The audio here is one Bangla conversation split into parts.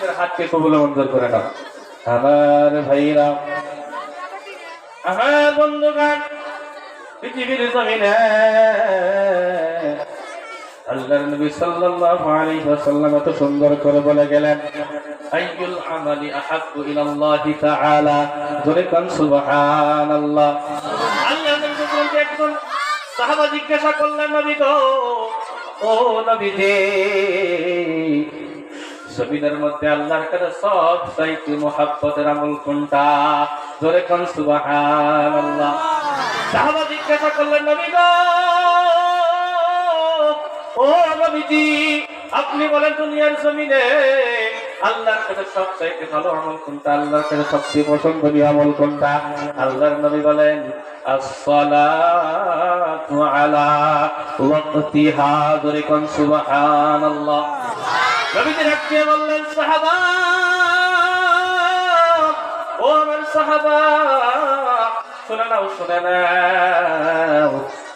আমাদের হাতকে কবুল মঞ্জুর করে নাও। আমার ভাইরা, আমার বন্ধুগণ, পৃথিবীর জমিনে আল্লাহর নবী সাল্লাল্লাহু আলাইহি ওয়াসাল্লাম এত সুন্দর করে বলে গেলেন, আইয়ুল আমালি আহাব্বু ইলাল্লাহি তাআলা, জোরে কান সুবহানাল্লাহ। আল্লাহর নবী বলতে একজন সাহাবা জিজ্ঞাসা করলেন, নবী গো, ও নবীজি, জমিনের মধ্যে আল্লাহর কাছে সবচাইতে মুহাব্বতের আমল কোনটা? জোরে কান সুবহানাল্লাহ। সাহাবা জিজ্ঞাসা করলেন, নবী গো, ও নবীজি, আপনি বলেন দুনিয়ার জমিনে আল্লাহর কাছে সবচাইতে ভালো আমল কোনটা? আল্লাহর কাছে সবচেয়ে পছন্দনীয় আমল কোনটা? আল্লাহর নবী বলেন, আসসালাতু আলা ওয়াক্তিহা, জোরে কোন সুবহানাল্লাহ। নবীজি রাখতে বললেন, সাহাবা, ও আমার সাহাবা, শুনে নাও, শুনে নাও,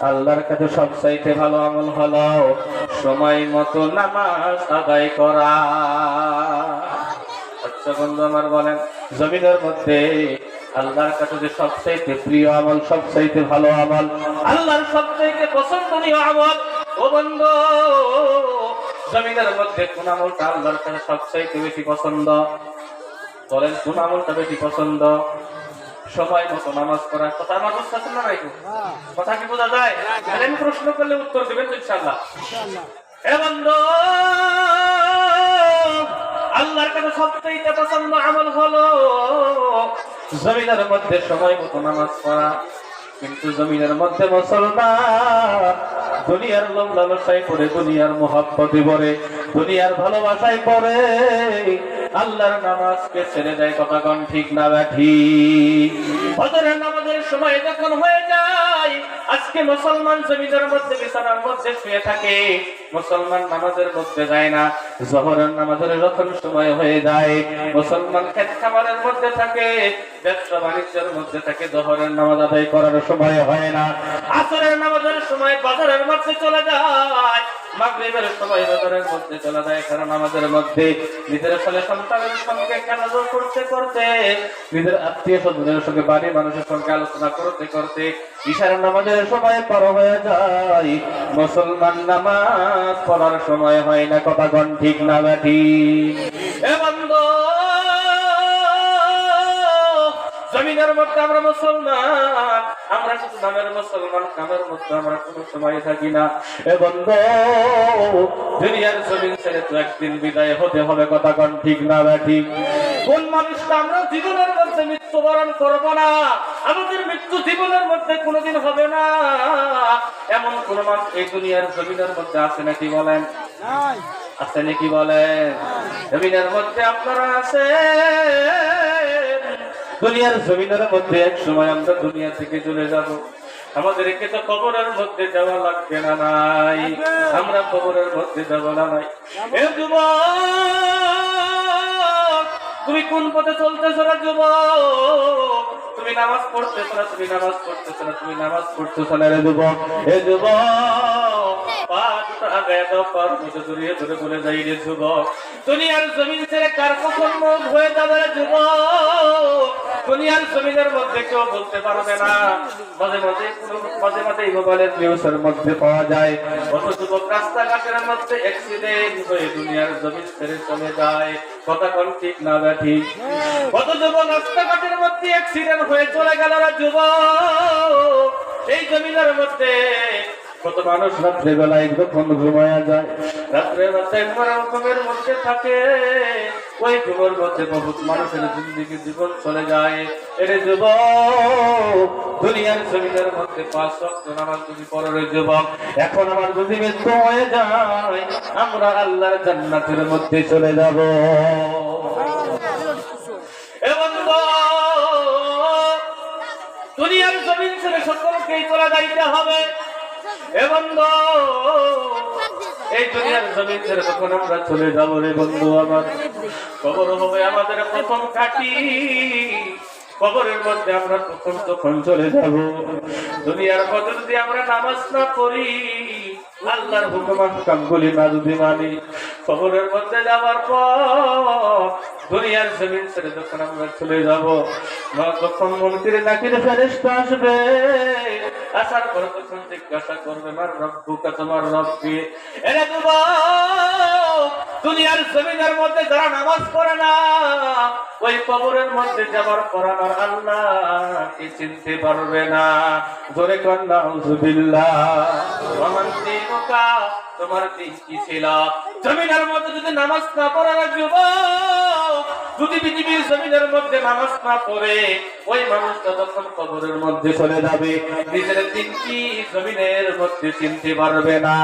আল্লাহর কাছে সবচাইতে ভালো আমল হলো সময় মতো নামাজ আদায় করা। আচ্ছা বন্ধু আমার, বলেন জমিনের মধ্যে আল্লাহর কাছে যে সবচাইতে প্রিয় আমল, সবচাইতে ভালো আমল, আল্লাহর সবচাইতে পছন্দনীয় আমল, ও বন্ধু, জমিনের মধ্যে কোন আমলটা আল্লাহর কাছে সবচাইতে বেশি পছন্দ? বলেন কোন আমলটা বেশি পছন্দ? সময় মতো নামাজ পড়া। কথা আমার বুঝতে পারছেন না? কথা কি বোঝা যায়? আমি প্রশ্ন করলে উত্তর দেবেন তো ইনশাআল্লাহ। এ বন্ধু, আল্লাহর কাছে সবচেয়ে পছন্দ আমল হলো জমিনের মধ্যে সময় মতো নামাজ পড়া। কিন্তু জমিনের মধ্যে মুসলমান দুনিয়ার লোভ লালসায় পড়ে, দুনিয়ার মোহাব্বতে পড়ে, দুনিয়ার ভালোবাসায় পড়ে আল্লাহর নামাজকে ছেড়ে দেয়। কথা কোন ঠিক না ঠিক? ফজরের নামাজের সময় যখন হয়ে যায়, আজকে মুসলমান জমিনের মধ্যে বিছানার মধ্যে শুয়ে থাকে, মুসলমান নামাজের মধ্যে যায় না। জোহরের নামাজের যখন সময় হয়ে যায়, মুসলমান ক্ষেত খামারের মধ্যে থাকে, ব্যবসা বাণিজ্যের মধ্যে থাকে, জোহরের নামাজ আদায় করার সময় হয় না। আসরের নামাজের সময় বাজারের মধ্যে চলে যায়, মাগরিবের সময় বাজারের মধ্যে চলে যায়, কারণ নামাজের মধ্যে নিজের ছেলে সন্তানের সঙ্গে খেলাধুলা করতে করতে, নিজের আত্মীয় স্বজনের সঙ্গে, বাড়ির মানুষের সঙ্গে আলোচনা করতে করতে ইশার নামাজের সময় পার হয়ে যায়, মুসলমান নামাজ পড়ার সময় হয় না। কথা কোন ঠিক না ঠিক? এ বন্ধু, জমিনের মধ্যে আমরা মুসলমান, আমরা শুধু নামের মুসলমান, কামের মধ্যে আমরা কোনো সময় থাকি না। এ বন্ধু, দুনিয়ার জমিন ছেড়ে তো একদিন বিদায় হতে হবে। কথা কোন ঠিক না ঠিক? কোন মানুষটা আমরা জীবনের মধ্যে মৃত্যুবরণ করব না, আমাদের মৃত্যু জীবনের মধ্যে কোনোদিন হবে না, এমন কোন মানুষ এই দুনিয়ার জমিনের মধ্যে আছে নাকি? বলেন আছে নাকি? বলেন জমিনের মধ্যে আপনারা আছে। দুনিয়ার জমিনের মধ্যে এক সময় আমরা দুনিয়া থেকে চলে যাব, আমাদেরকে তো কবরের মধ্যে যাওয়া লাগবে না? নাই, আমরা কবরের মধ্যে যাব না? নাই। এ যুবক, তুমি কোন পথে চলতেছো না? যুবক, তুমি নামাজ পড়তেছো না, তুমি নামাজ পড়তেছো না, তুমি নামাজ পড়তেছো না রে যুবক। এ যুবক, পা দুটো আগায় দাও, পার মধ্যে জড়িয়ে ধরে বলে যাই রে যুবক, দুনিয়ার জমিন ছেড়ে কার কখন মত হয়ে যাবে রে যুবক? দুনিয়ার জমিনের মধ্যে কেউ বলতে পারবে না। মাঝে মাঝে এই মোবাইলের নিউজের মধ্যে পাওয়া যায়, কত যুবক রাস্তাঘাটের মধ্যে অ্যাক্সিডেন্ট হয়ে দুনিয়ার জমিন ছেড়ে চলে যায়। কথা কোন ঠিক না ঠিক? কত যুবক রাস্তাঘাটের মধ্যে অ্যাক্সিডেন্ট হয়ে চলে গেল রে যুবক। এই জমিনের মধ্যে কত মানুষ রাত্রে বেলায় যখন ঘুমায়া যায়, রাত্রে রাত্রে ঘুমের মধ্যে থাকে, ওই ঘুমের মধ্যে বহুত মানুষের জিন্দিগি জীবন চলে যায়। এর যুবক, দুনিয়ার জমিনের মধ্যে 5 ওয়াক্ত নামাজ তুমি পড়ো রে যুবক। এখন আমার যদি মৃত্যু হয়ে যায়, আমরা আল্লাহর জান্নাতের মধ্যে চলে যাব। দুনিয়ার জমিন ছেড়ে সকলকেই চলে যাইতে হবে। এ বন্ধু, এই দুনিয়ার জমিন ছেড়ে যখন আমরা চলে যাবো রে বন্ধু আমার, কবর হবে আমাদের প্রথম ঘাঁটি। কবরের মধ্যে আমরা প্রথম তখন চলে যাব। দুনিয়ার মধ্যে যদি আমরা নামাজ না পড়ি, আল্লাহর হুকুম কামগুলি না যদি মানি, কবরের মধ্যে যাওয়ার পর দুনিয়ার জমিন ছেড়ে যখন আমরা চলে যাব, তখন মুনকির নাকির ফেরেশতা আসবে। আসার পর তখন জিজ্ঞাসা করবে, মার রব্বুকা, তোমার রব কে? এরে যুবক, দুনিয়ার জমিনের মধ্যে যারা নামাজ পড়ে না, ওই কবরের মধ্যে যাবার পর আমার আল্লাহকে চিনতে পারবে না। জোরে কর নাউযুবিল্লাহ। ওয়ামান দীনুকা, তোমার দিন কি ছিল? জমিনের মধ্যে যদি নামাজ না পড়ে না যুবক, যদি পৃথিবীর জমিনের মধ্যে নামাজ না পড়ে, ওই মানুষটা তখন কবরের মধ্যে চলে যাবে, নিজের দিন কি জমিনের মধ্যে চিনতে পারবে না।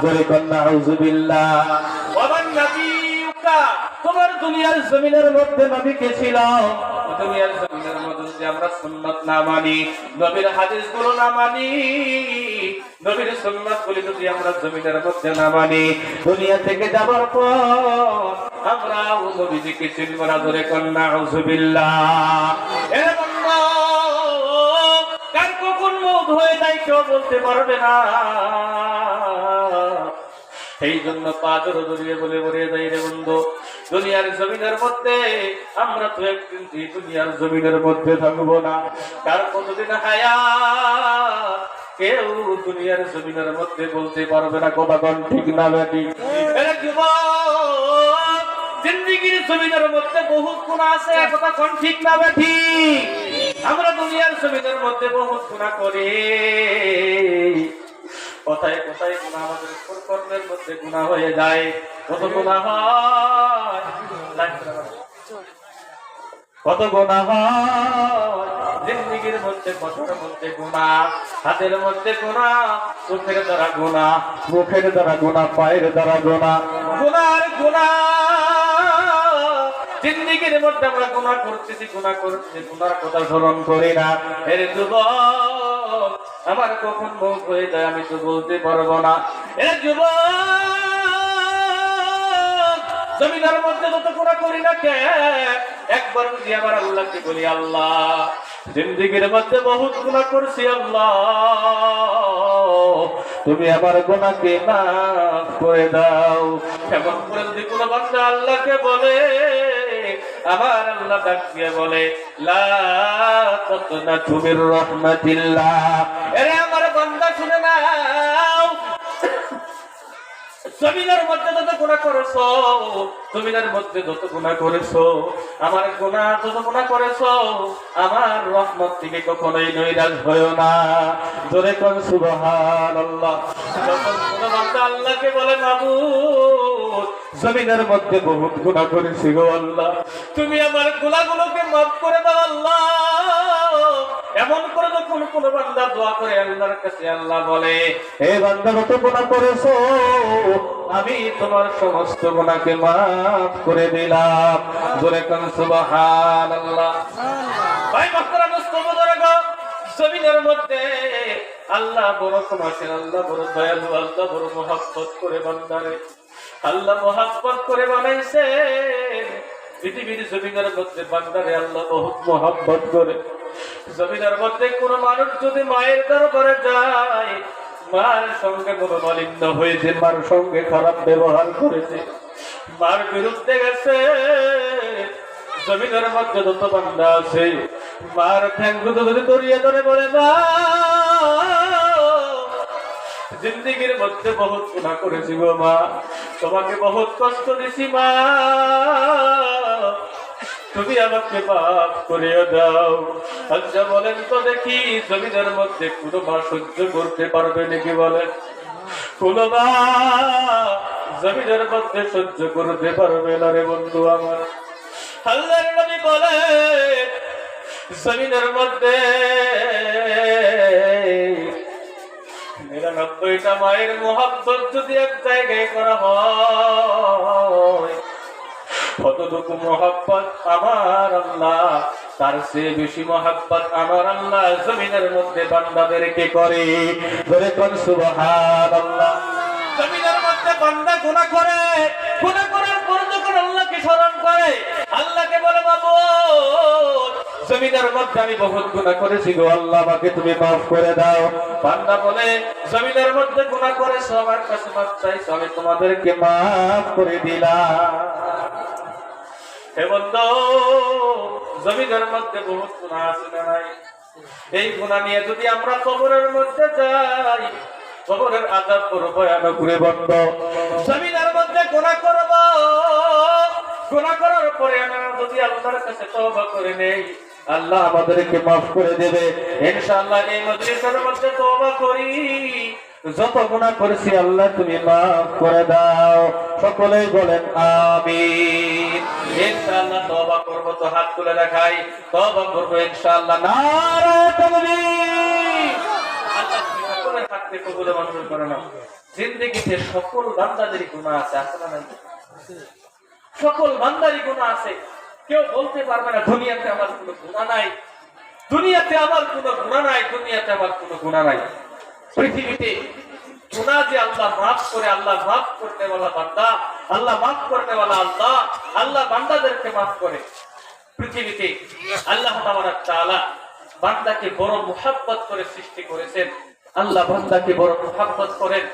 জোরে কর নাউযুবিল্লাহ। ওয়ামান নাবিয়ুকা, তোমার দুনিয়ার জমিনের মধ্যে নবী কে ছিল? দুনিয়ার জমিনের মধ্যে যদি আমরা সুন্নাত না মানি, নবীর হাদিসগুলো না মানি, নবীর সুন্নাতগুলি যদি আমরা জমিনের মধ্যে না মানি, দুনিয়া থেকে যাবার পর আমরা ও নবীজিকে চিনব না। ধরে কন্যা নাউযুবিল্লাহ। এর বান্দা, কার কখন মওত হয়ে যায় কেউ বলতে পারবে না। সেই জন্য পা জড়িয়ে বলে মরে যাই রে বন্ধু, দুনিয়ার জমিনের মধ্যে আমরা তো একদিন এই দুনিয়ার জমিনের মধ্যে থাকবো না। কার কতদিন হায়াত কেউ দুনিয়ার জমিনের মধ্যে বলতে পারবে না। কথা কোন ঠিক না বেটি? জিন্দেগির জমিনের মধ্যে বহুত গুনাহ আছে, কথা কোন ঠিক না বেটি? আমরা দুনিয়ার জমিনের মধ্যে বহুত গুনাহ করি, কথায় কথায় গুনাহ আমাদের কর্মের মধ্যে গুনাহ হয়ে যায়। কত গুনাহ হয়, কত গুনাহ হয় জিন্দেগির মধ্যে, কথার মধ্যে গুনাহ, হাতের মধ্যে গুনাহ, চোখের দ্বারা গুনাহ, মুখের দ্বারা গুনাহ, পায়ের দ্বারা গুনাহ, গুনার গুনাহ। জিন্দেগির মধ্যে আমরা গুনাহ করতেছি, গুনার কথা স্মরণ করি না। এর যুবক, আমার কখন মওত হয়ে যায় আমি তো বলতে পারবো না। এ যুবক, জমিনের মধ্যে যত গুনাহ করি না কে, একবার যদি আমার আল্লাহকে বলি, আল্লাহ জিন্দেগির মধ্যে বহুত গুনাহ করছি, আল্লাহ তুমি আমার গুনাহকে মাফ করে দাও, এমন করে যদি কোনো বান্দা আল্লাহকে বলে, আমার আল্লাহ ডাক দিয়ে বলে, লা তাকনাতু মির রাহমাতিল্লাহ। এরে আমার বান্দা শুনে নাও, জমিনের মধ্যে যত গুনাহ করেছো, জমিনের মধ্যে যত গুনাহ করেছো, আমার গুনাহ যত গুনাহ করেছো, আমার রহমত থেকে কখনোই নৈরাশ হয়ো না। জোরে কোন সুবহানাল্লাহ। যখন কোন বান্দা আল্লাহকে বলে, মাবুদ জমিনের মধ্যে বহুত গুনাহ করেছি গো আল্লাহ, তুমি আমার গুনাহগুলোকে মাফ করে দাও আল্লাহ। এমন করে যখন কোন বান্দা দোয়া করে আল্লাহর কাছে, আল্লাহ বলে, হে বান্দা কত গুনাহ করেছো, আমি তোমার সমস্ত গুনাহকে মাফ করে দিলাম। জোরে কোন সুবহানাল্লাহ। ভাই মাস্টার মুস্তফা দরগা, জমিনের মধ্যে আল্লাহ বড় ক্ষমাশীল, আল্লাহ বড় দয়ালু, আল্লাহ বড় মহব্বত করে বান্দারে আল্লাহ মহব্বত করে বানাইছে। পৃথিবীর জমিনের মধ্যে বান্দারে আল্লাহ বহুত মহব্বত করে। জমিনের মধ্যে কোন মানুষ যদি মায়ের দরবারে যায়, মার সঙ্গে মনোমালিন্য হয়েছে, মার সঙ্গে খারাপ ব্যবহার করেছে, মার বিরুদ্ধে গেছে, জমিনের মধ্যে যত বান্দা আছে, মার ঠ্যাং দুটো যদি দড়িয়ে ধরে বলে, মা জিন্দেগির মধ্যে বহুত গুনাহ করেছি গো মা, তোমাকে বহুত কষ্ট দিছি মা, তুমি আমাকে মাফ করে দাও। আচ্ছা বলেন তো দেখি, জমিনের মধ্যে কোনো মা সহ্য করতে পারবে নাকি? বলেন, কোনো মা জমিনের মধ্যে সহ্য করতে পারবে না রে বন্ধু আমার। আল্লাহর নবী বলে, জমিনের মধ্যে ৯৯টা মায়ের মহব্বত যদি এক জায়গায় করা হয়, কতটুকু মহব্বত আমার আল্লাহ, তার চেয়ে বেশি মহব্বত আমার আল্লাহ জমিনের মধ্যে বান্দাদেরকে করে। ধরে কোন সুবহানাল্লাহ। জমিনের মধ্যে বান্দা গুনাহ করে, গুনাহ করার পর যখন আল্লাহকে স্মরণ করে, আল্লাহকে বলে, মাবুদ জমিনের জমিনের মধ্যে আমি বহুত গুনাহ করেছি গো আল্লাহ, আমাকে তুমি মাফ করে দাও। বান্দা বলে, জমিনের মধ্যে গুনাহ করেছো, আমার কাছে মাফ চাইছো, আমি তোমাদেরকে মাফ করে দিলাম। হে বন্ধু, জমিনের মধ্যে বহুত গুনাহ আছে না নাই? এই গুনাহ নিয়ে যদি আমরা কবরের মধ্যে যাই, কবরের আযাব বড় ভয়ানক রে বন্ধু। জমিনের মধ্যে গুনাহ করব, গুনাহ করার পরে আমরা যদি আল্লাহর কাছে তওবা করে নেই, আল্লাহ আমাদেরকে মাফ করে দেবে ইনশাআল্লাহ। এই মজলিসের মধ্যে তওবা করি, যত গুনাহ করেছি আল্লাহ তুমি মাফ করে দাও। সকলেই বলেন আমিন। ইনশাআল্লাহ তওবা করব, তো হাত তুলে দেখাই, তওবা করব ইনশাআল্লাহ। নারে তাকবীর। আল্লাহ সকলের হাতকে কবুল মঞ্জুর করে নাও। জিন্দেগিতে সকল বান্দাদেরই গুনাহ আছে, আছে না নাই? সকল বান্দারই গুনাহ আছে। কেউ বলতে পারবে না দুনিয়াতে আমার কোনো গুনাহ নাই, দুনিয়াতে আমার কোনো গুনাহ নাই, দুনিয়াতে আমার কোনো গুনাহ নাই। পৃথিবীতে গুনাহ যে আল্লাহ মাফ করে, আল্লাহ মাফ করতে वाला বান্দা, আল্লাহ মাফ করতে वाला আল্লাহ, আল্লাহ বান্দাদেরকে মাফ করে। পৃথিবীতে আল্লাহ তাআলা বান্দাকে বড় মুহাব্বত করে সৃষ্টি করেছেন। আল্লাহ বান্দাকে বড় মুহাব্বত করেন।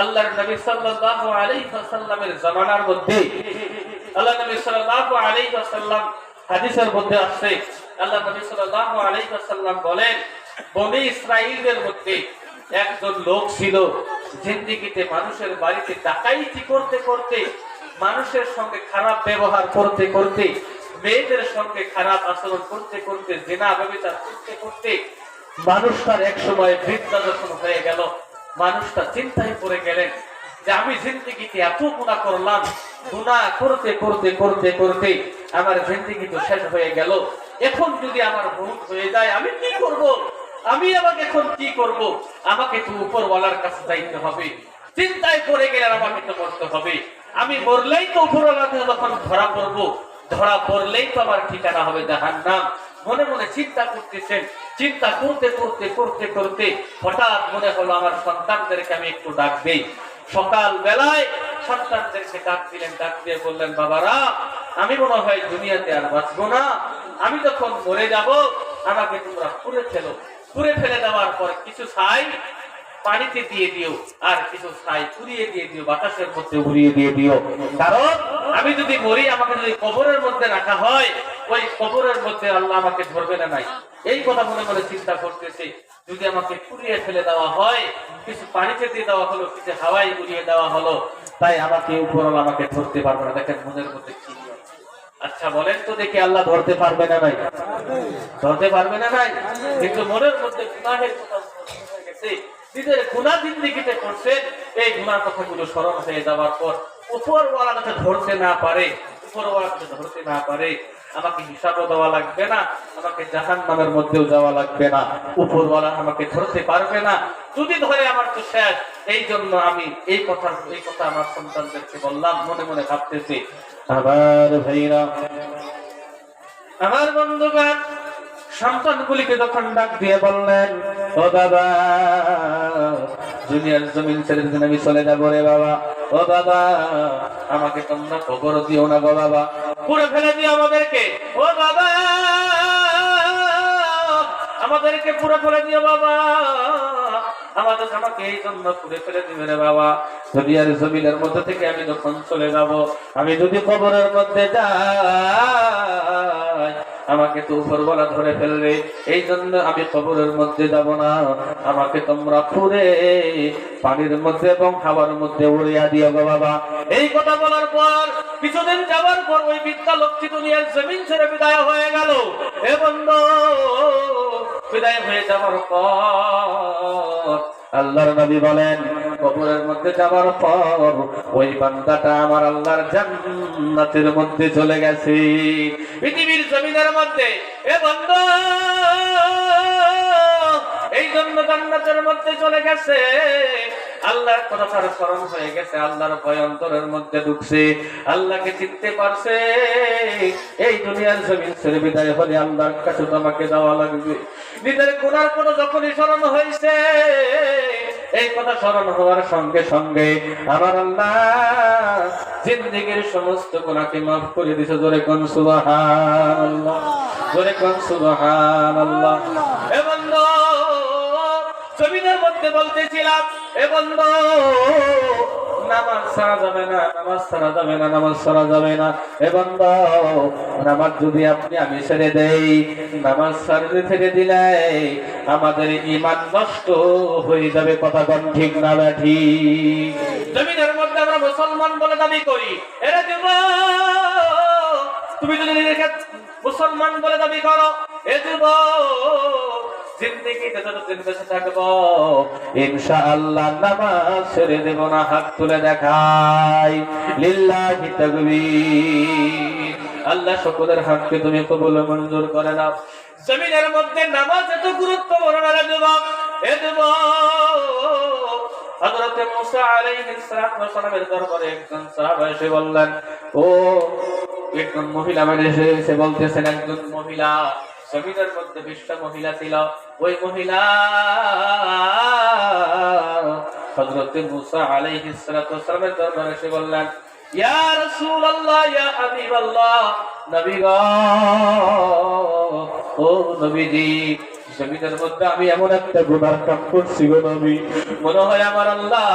আল্লাহর নবী সাল্লাল্লাহু আলাইহি ওয়াসাল্লামের জামানার মধ্যে, আল্লাহ নবী সাল্লাল্লাহু আলাইহি ওয়াসাল্লাম হাদিসের মধ্যে আছে, আল্লাহ নবী সাল্লাল্লাহু আলাইহি ওয়াসাল্লাম বলেন, বনী ইসরাঈলদের মধ্যে একজন লোক ছিল, জিন্দেগিতে মানুষের বাড়িতে ডাকাইতি করতে করতে, মানুষের সঙ্গে খারাপ ব্যবহার করতে করতে, মেয়েদের সঙ্গে খারাপ আচরণ করতে করতে, জিনা ব্যভিচার করতে করতে মানুষটার এক সময় বৃদ্ধা যখন হয়ে গেল, মানুষটা চিন্তায় পড়ে গেলেন যে আমি জিন্দেগিতে এত গুনাহ করলাম, গুনাহ করতে করতে করতে করতে আমার জিন্দেগি তো শেষ হয়ে গেল। এখন যদি আমার মৌত হয়ে যায় আমি কি করব? আমি আমাকে এখন কি করব? আমাকে তো উপরওয়ালার কাছে যাইতে হবে। চিন্তায় পড়ে গেলে আমাকে তো মরতে হবে। আমি মরলেই তো উপরওয়ালাকে যখন ধরা পড়ব, ধরা পড়লেই তো আমার ঠিকানা হবে জাহান্নাম। মনে মনে চিন্তা করতেছেন, চিন্তা করতে করতে করতে করতে হঠাৎ মনে হলো আমার সন্তানদেরকে আমি একটু ডাক দেই। সকাল বেলায় সন্তানদেরকে ডাক দিলেন, ডাক দিয়ে বললেন, বাবারা আমি মনে হয় দুনিয়াতে আর বাঁচবো না, আমি যখন মরে যাব আমাকে তোমরা পুড়ে ফেলো। পুড়ে ফেলে দেওয়ার পর কিছু ছাই পানিতে দিয়ে দিও, আর কিছু ছাই উড়িয়ে দিয়ে দিও, বাতাসের মধ্যে উড়িয়ে দিয়ে দিও। কারণ আমি যদি মরি, আমাকে যদি কবরের মধ্যে রাখা হয়, ওই কবরের মধ্যে আল্লাহ আমাকে ধরবে না। নাই এই কথা মনে মনে চিন্তা করতেছি, যদি আমাকে পুড়িয়ে ফেলে দেওয়া হয়, কিছু পানিতে দিয়ে দেওয়া হলো, কিছু হাওয়ায় উড়িয়ে দেওয়া হলো, তাই আমাকে উপরওয়ালা আমাকে ধরতে পারবে না। দেখেন মনের মধ্যে কি। আচ্ছা বলেন তো দেখি, আল্লাহ ধরতে পারবে না নাই? ধরতে পারবে না নাই? কিন্তু মনের মধ্যে গুনাহের কথা হয়ে গেছে, নিজের গুনাহ জিন্দেগিতে করছেন, এই গুনার কথাগুলো স্মরণ হয়ে যাওয়ার পর উপরওয়ালা যাতে ধরতে না পারে, উপরওয়ালা যাতে ধরতে না পারে, আমাকে হিসাবও দেওয়া লাগবে না, আমাকে জাহান্নামের মধ্যেও যাওয়া লাগবে না, উপরওয়ালা আমাকে ধরতে পারবে না। যদি ধরে আমার তো শেষ। এই জন্য আমি এই কথা আমার সন্তানদেরকে বললাম, মনে মনে ভাবতেছি। আমার ভাইরা, আমার বন্ধুগণ, সন্তানগুলিকে যখন ডাক দিয়ে বললেন, ও বাবা, দুনিয়ার জমিন ছেড়ে দিন আমি চলে যাবো রে বাবা, ও বাবা আমাকে তোমরা কবর দিও না গো বাবা, পুরো ফেলে দিও আমাদেরকে, ও বাবা আমাদেরকে পুরো ফেলে দিও বাবা, আমাকে এই জন্য পুড়ে ফেলে দিবে রে বাবা। দুনিয়ার জমিনের মধ্যে থেকে আমি যখন চলে যাব, আমি যদি কবরের মধ্যে যাই, আমাকে তো উপরওয়ালা ধরে ফেলবে, এই জন্য আমি কবরের মধ্যে যাব না, আমাকে তোমরা পুড়ে পানির মধ্যে এবং হাওয়ার মধ্যে উড়িয়ে দিও গো বাবা। এই কথা বলার পর কিছুদিন যাওয়ার পর ওই বিদ্যা লক্ষ্মী দুনিয়ার জমিন ছেড়ে বিদায় হয়ে গেল। এ বন্ধু, বিদায় হয়ে যাওয়ার পর আল্লাহর নবী বলেন, কবরের মধ্যে যাওয়ার পর ওই বান্দাটা আমার আল্লাহর জান্নাতের মধ্যে চলে গেছে, পৃথিবীর জমিনের মধ্যে। এ বান্দা, এই জন্য জান্নাতের মধ্যে চলে গেছে, আল্লাহর কথার স্মরণ হয়ে গেছে, আল্লাহর ভয় অন্তরের মধ্যে ঢুকছে, আল্লাহকে চিনতে পারছে। এই দুনিয়ার জমিন ছেড়ে বিদায় হলে আল্লাহর কাছে তোমাকে যাওয়া লাগবে। নিজের গুনার কথা যখনই স্মরণ হয়েছে, এই কথা স্মরণ হওয়ার সঙ্গে সঙ্গে আমার আল্লাহ জিন্দেগীর সমস্ত গুনাহকে মাফ করে দিয়েছে। জোরে কোন সুবহানাল্লাহ। জোরে কোন সুবহানাল্লাহ। এ বন্ধু, জমিনের মধ্যে বলতেছিলাম, এ বন্ধু নামাজ ছাড়া যাবে না, নামাজ ছাড়া যাবে না, নামাজ ছাড়া যাবে না। এ বন্ধু, নামাজ যদি আমি ছেড়ে দেই, নামাজ ছেড়ে দিলে আমাদের ঈমান নষ্ট হয়ে যাবে। কথা কোন ঠিক না ঠিক? জমিনের মধ্যে আমরা মুসলমান বলে দাবি করি, এরা যুবক, তুমি যদি নিজেকে মুসলমান বলে দাবি করো, এ যুবক, জিন্দেগিতে যতদিন বেঁচে থাকবো ইনশাআল্লাহ নামাজ ছেড়ে দেব না। হাত তুলে দেখাই, লিল্লাহি তাকবীর। আল্লাহ সকলের হাতকে তুমি কবুল ও মঞ্জুর করে নাও। জমিনের মধ্যে নামাজ এত গুরুত্বপূর্ণ রে যুবক, এ যুবক, হযরত মুসা আলাইহিস সালামের দরবারে একজন সাহাবা এসে বললেন, ও একজন মহিলা এসে বলতেছেন, একজন মহিলা, জমিনের মধ্যে 20টা মহিলা ছিল, ওই মহিলা হযরত মুসা আলাইহিস সালামের দরবারে এসে বললেন, ইয়া রাসূলুল্লাহ, ইয়া হাবিবাল্লাহ, নবী গো, ও নবীজি, জমিনের মধ্যে আমি এমন একটা গুনাহ কাম করছি গো নবী, মনে হয় আমার আল্লাহ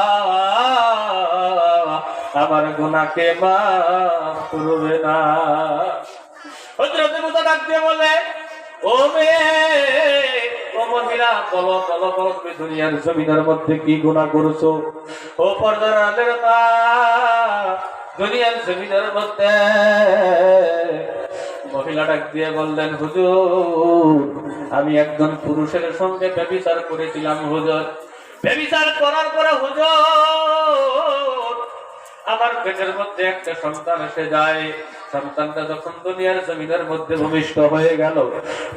আমার গুনাহকে মাফ করবে না। হযরত মুসা ডাক দিয়ে বলে, ও মেয়ে, ও মহিলা, বলো বলো বলো, তুমি দুনিয়ার জমিনের মধ্যে কি গুনাহ করেছো? ও পর্দার মা, দুনিয়ার জমিনের মধ্যে মহিলা ডাক দিয়ে বললেন, হুজুর, আমি একজন পুরুষের সঙ্গে ব্যভিচার করেছিলাম হুজুর। ব্যভিচার করার পরে হুজুর আমার পেটের মধ্যে একটা সন্তান এসে যায়। সন্তানটা যখন দুনিয়ার জমিনের মধ্যে ভূমিষ্ঠ হয়ে গেল,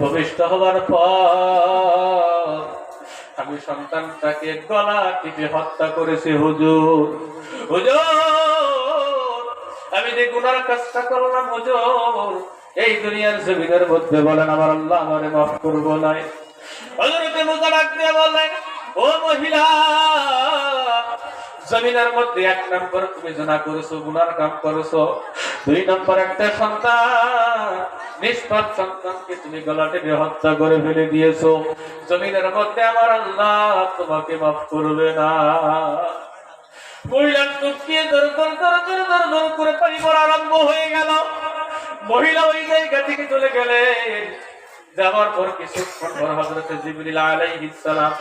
ভূমিষ্ঠ হওয়ার পর আমি সন্তানটাকে গলা টিপে হত্যা করেছি হুজুর। হুজুর, আমি যে গুনার কাজটা করলাম হুজুর, এই দুনিয়ার জমিনের মধ্যে বলেন আমার আল্লাহ আমারে মাফ করবো না। হযরত মুসা ডাক দিয়ে বললেন, ও মহিলা, জমিনের মধ্যে 1 নম্বর তুমি জিনা করেছো, গুনার কাম করেছো। 2 নম্বর একটা সন্তান, নিষ্পাপ সন্তানকে তুমি গলা টিপে হত্যা করে ফেলে দিয়েছো। জমিনের মধ্যে আমার আল্লাহ তোমাকে মাফ করবে না। মহিলার চোখ দিয়ে দর করে পানি পড়া আরম্ভ হয়ে গেল। মহিলা ওই জায়গা থেকে চলে গেলেন। যাওয়ার পর কিছুক্ষণ পর হযরত জিবরিল আলাইহিস সালাম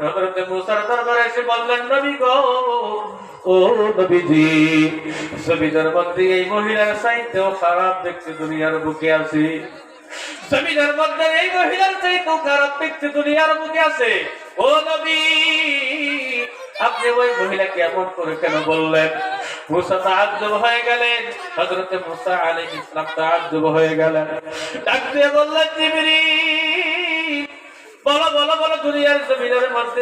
হযরত মুসার দরবারে এসে বললেন, নবী গো, ও নবীজি, জমিনের মধ্যে এই মহিলার চাইতেও খারাপ ব্যক্তি দুনিয়ার বুকে আছে। জমিনের মধ্যে এই মহিলার চাইতেও খারাপ ব্যক্তি দুনিয়ার বুকে আছে। ও নবী, আপনি ওই মহিলাকে এমন করে কেন বললেন? মুসা তাআজ্জুব হয়ে গেলেন। হযরত মুসা আলাইহিস সালাম তাআজ্জুব হয়ে গেলেন। ডাক দিয়ে বললেন, জিবরিল, বলো বলো বলো, দুনিয়ার জমিনের মধ্যে